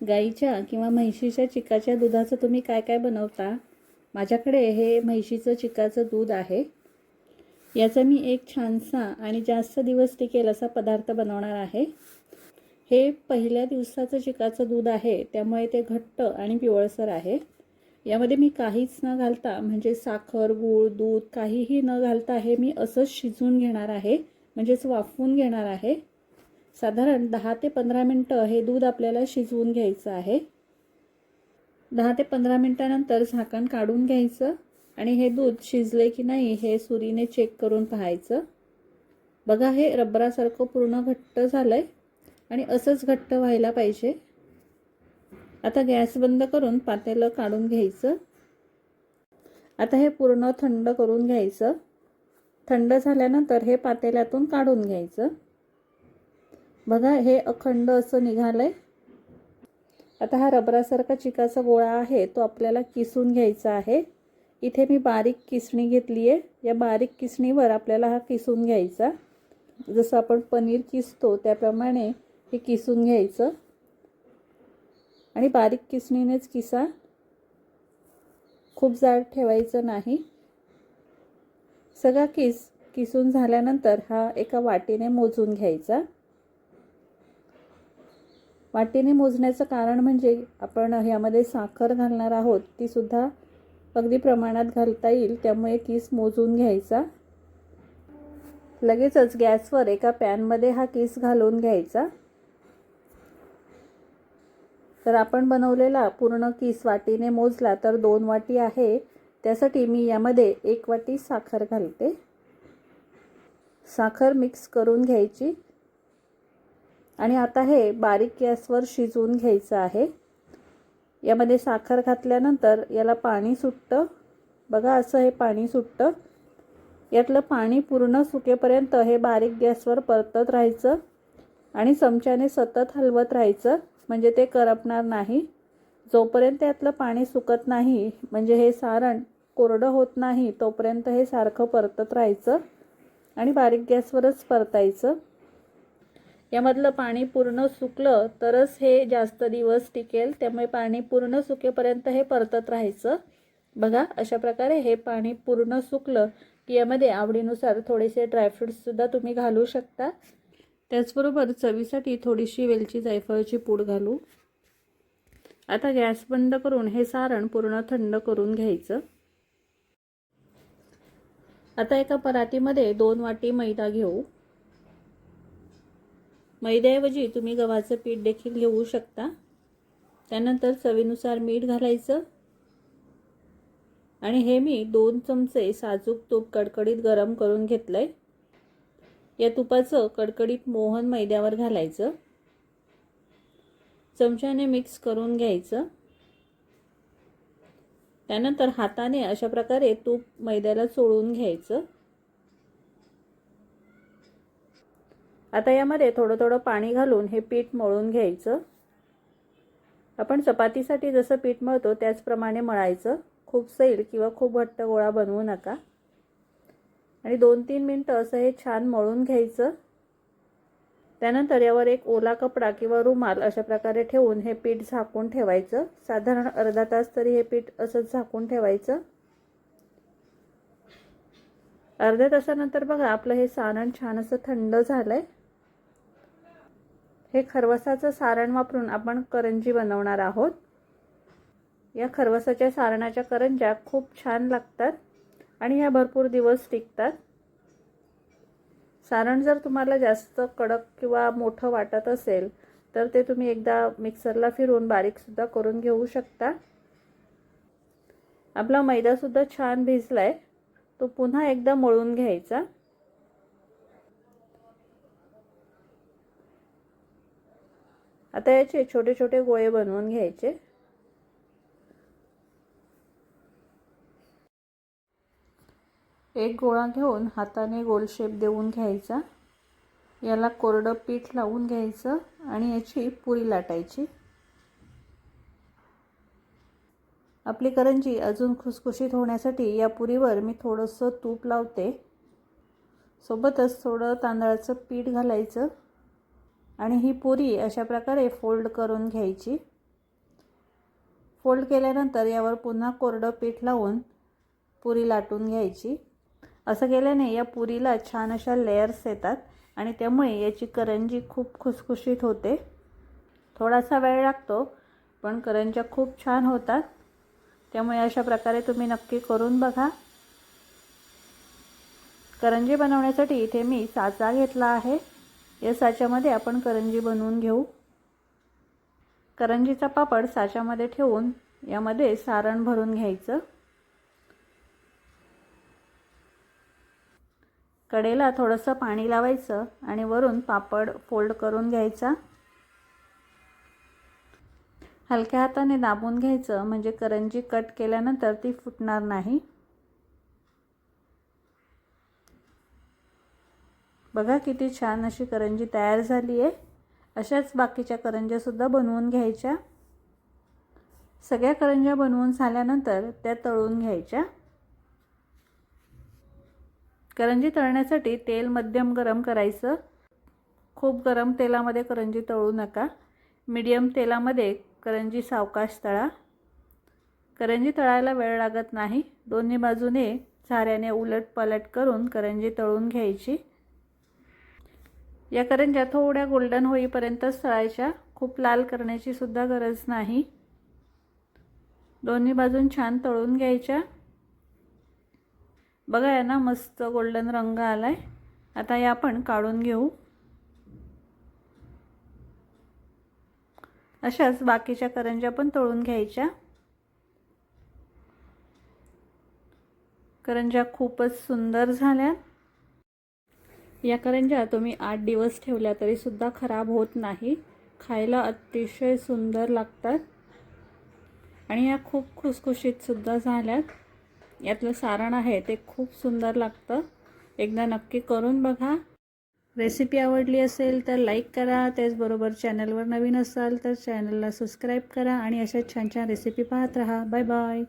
गाईच्या किंवा म्हैशीच्या चिकाच्या दुधाचं तुम्ही काय काय बनवता? माझ्याकडे हे म्हैशीचं चिकाचं दूध आहे. याचा मी एक छानसा आणि जास्त दिवस टिकेल असा पदार्थ बनवणार आहे. हे पहिल्या दिवसाचं चिकाचं दूध आहे, त्यामुळे ते घट्ट आणि पिवळसर आहे. यामध्ये मी काहीच न घालता म्हणजे साखर, गूळ, दूध काहीही न घालता हे मी असंच शिजवून घेणार आहे, म्हणजेच वाफवून घेणार आहे. साधारण 10 ते 15 मिनटं हे दूध आपल्याला शिजवून घ्यायचं आहे. 10 ते 15 मिनटानंतर झाकण काढून घ्यायचं आणि हे दूध शिजले की नाही हे सुरीने चेक करून पाहायचं. बघा, हे रबरासारखं पूर्ण घट्ट झालंय आणि असंच घट्ट व्हायला पाहिजे. आता गॅस बंद करून पातेलं काढून घ्यायचं. आता हे पूर्ण थंड करून घ्यायचं. थंड झाल्यानंतर हे पातेल्यातून काढून घ्यायचं. बघा, हे अखंड असं निघालंय. आता हा रबरासारखा चिकाचा गोळा आहे तो आपल्याला किसून घ्यायचा आहे. इथे मी बारीक किसणी घेतली आहे. या बारीक किसणीवर आपल्याला हा किसून घ्यायचा. जसं आपण पनीर किसतो त्याप्रमाणे हे किसून घ्यायचं आणि बारीक किसणीनेच किसा, खूप जाड ठेवायचं नाही. सगळा किसून झाल्यानंतर हा एका वाटीने मोजून घ्यायचा. वाटीने मोजण्याचं कारण म्हणजे आपण यामध्ये साखर घालणार आहोत, ती सुद्धा अगदी प्रमाणात घालता येईल, त्यामुळे किस मोजून घ्यायचा. लगेचच गॅसवर एका पॅनमध्ये हा किस घालून घ्यायचा. तर आपण बनवलेला पूर्ण किस वाटीने मोजला तर 2 वाटी आहे, त्यासाठी मी यामध्ये 1 वाटी साखर घालते. साखर मिक्स करून घ्यायची आणि आता हे बारीक गॅसवर शिजवून घ्यायचं आहे. यामध्ये साखर घातल्यानंतर याला पाणी सुटतं. बघा, असं हे पाणी सुटतं. यातलं पाणी पूर्ण सुकेपर्यंत हे बारीक गॅसवर परतत राहायचं आणि चमच्याने सतत हलवत राहायचं, म्हणजे ते करपणार नाही. जोपर्यंत यातलं पाणी सुकत नाही, म्हणजे हे सारण कोरडं होत नाही, तोपर्यंत हे सारखं परतत राहायचं आणि बारीक गॅसवरच परतायचं. यामधलं पाणी पूर्ण सुकलं तरच हे जास्त दिवस टिकेल, त्यामुळे पाणी पूर्ण सुकेपर्यंत हे परतत राहायचं. बघा, अशा प्रकारे हे पाणी पूर्ण सुकलं की यामध्ये आवडीनुसार थोडेसे ड्रायफ्रूट्ससुद्धा तुम्ही घालू शकता. त्याचबरोबर चवीसाठी थोडीशी वेलची जायफळची पूड घालू. आता गॅस बंद करून हे सारण पूर्ण थंड करून घ्यायचं. आता एका परातीमध्ये 2 वाटी मैदा घेऊ. मैद्याऐवजी तुम्ही गव्हाचं पीठ देखील घेऊ शकता. त्यानंतर चवीनुसार मीठ घालायचं आणि हे मी 2 चमचे साजूक तूप कडकडीत गरम करून घेतलंय. या तुपाचं कडकडीत मोहन मैद्यावर घालायचं. चमच्याने मिक्स करून घ्यायचं. त्यानंतर हाताने अशा प्रकारे तूप मैद्याला चोळून घ्यायचं. आता यामध्ये थोडं थोडं पाणी घालून हे पीठ मळून घ्यायचं. आपण चपातीसाठी जसं पीठ मळतो त्याचप्रमाणे मळायचं. खूप सैल किंवा खूप घट्ट गोळा बनवू नका आणि 2-3 मिनटं असं हे छान मळून घ्यायचं. त्यानंतर यावर एक ओला कपडा किंवा रुमाल अशा प्रकारे ठेवून हे पीठ झाकून ठेवायचं. साधारण अर्धा तास तरी हे पीठ असंच झाकून ठेवायचं. अर्ध्या तासानंतर बघा, आपलं हे सारण छान असं थंड झालंय. हे खरवसाचं सारण वापरून आपण करंजी बनवणार आहोत. या खरवसाच्या सारणाच्या करंज्या खूप छान लागतात आणि ह्या भरपूर दिवस टिकतात. सारण जर तुम्हाला जास्त कडक किंवा मोठं वाटत असेल तर ते तुम्ही एकदा मिक्सरला फिरवून बारीकसुद्धा करून घेऊ शकता. आपला मैदासुद्धा छान भिजलाय, तो पुन्हा एकदा मळून घ्यायचा. आता याचे छोटे छोटे गोळे बनवून घ्यायचे. एक गोळा घेऊन हाताने गोल शेप देऊन घ्यायचा. याला कोरडं पीठ लावून घ्यायचं आणि याची पुरी लाटायची. आपली करंजी अजून खुसखुशीत होण्यासाठी या पुरीवर मी थोडंसं तूप लावते. सोबतच थोडं तांदळाचं पीठ घालायचं आणि ही पुरी अशा प्रकारे फोल्ड करून घ्यायची. फोल्ड केल्यानंतर यावर पुन्हा कोरडं पीठ लावून पुरी लाटून घ्यायची. असं केल्याने या पुरीला छान अशा लेयर्स येतात आणि त्यामुळे याची करंजी खूप खुसखुशीत होते. थोडासा वेळ लागतो पण करंज्या खूप छान होतात. त्यामुळे अशा प्रकारे तुम्ही नक्की करून बघा. करंजी बनवण्यासाठी इथे मी साचा घेतला आहे. या साच्यामध्ये आपण करंजी बनवून घेऊ. करंजीचा पापड साच्यामध्ये ठेवून यामध्ये सारण भरून घ्यायचं. कढईला थोडंसं पाणी लावायचं आणि वरून पापड फोल्ड करून घ्यायचा. हलक्या हाताने दाबून घ्यायचं म्हणजे करंजी कट केल्यानंतर ती फुटणार नाही. बघा किती छान अशी करंजी तयार झाली आहे. अशाच बाकीच्या करंज्या सुद्धा बनवून घ्यायच्या. सगळ्या करंज्या बनवून झाल्यानंतर त्या तळून घ्यायच्या. करंजी तळण्यासाठी तेल मध्यम गरम करायचं. खूप गरम तेलामध्ये करंजी तळू नका. मीडियम तेलामध्ये करंजी सावकाश तळा. करंजी तळायला वेळ लागत नाही. दोन्ही बाजूने झाऱ्याने उलटपालट करून करंजी तळून घ्यायची. या करंज्या थोड्या गोल्डन होईपर्यंतच तळायच्या. खूप लाल करण्याची सुद्धा गरज नाही. दोन्ही बाजून छान तळून घ्यायच्या. बघा या ना मस्त गोल्डन रंग आलाय. आता या आपण काढून घेऊ. अशाच बाकीच्या करंज्या पण तळून घ्यायच्या. करंज्या खूपच सुंदर झाल्या. या करंज्या तुम्ही 8 दिवस ठेवल्या तरी सुद्धा खराब होत नाही. खायला अतिशय सुंदर लागतात आणि या खूप खुसखुशीत सुद्धा झाल्यात. यातलं सारण आहे ते खूप सुंदर लागतं. एकदा नक्की करून बघा. रेसिपी आवडली असेल तर लाईक करा. त्याचबरोबर चॅनलवर नवीन असाल तर चॅनलला सबस्क्राईब करा आणि अशा छान छान रेसिपी पाहत राहा. Bye bye.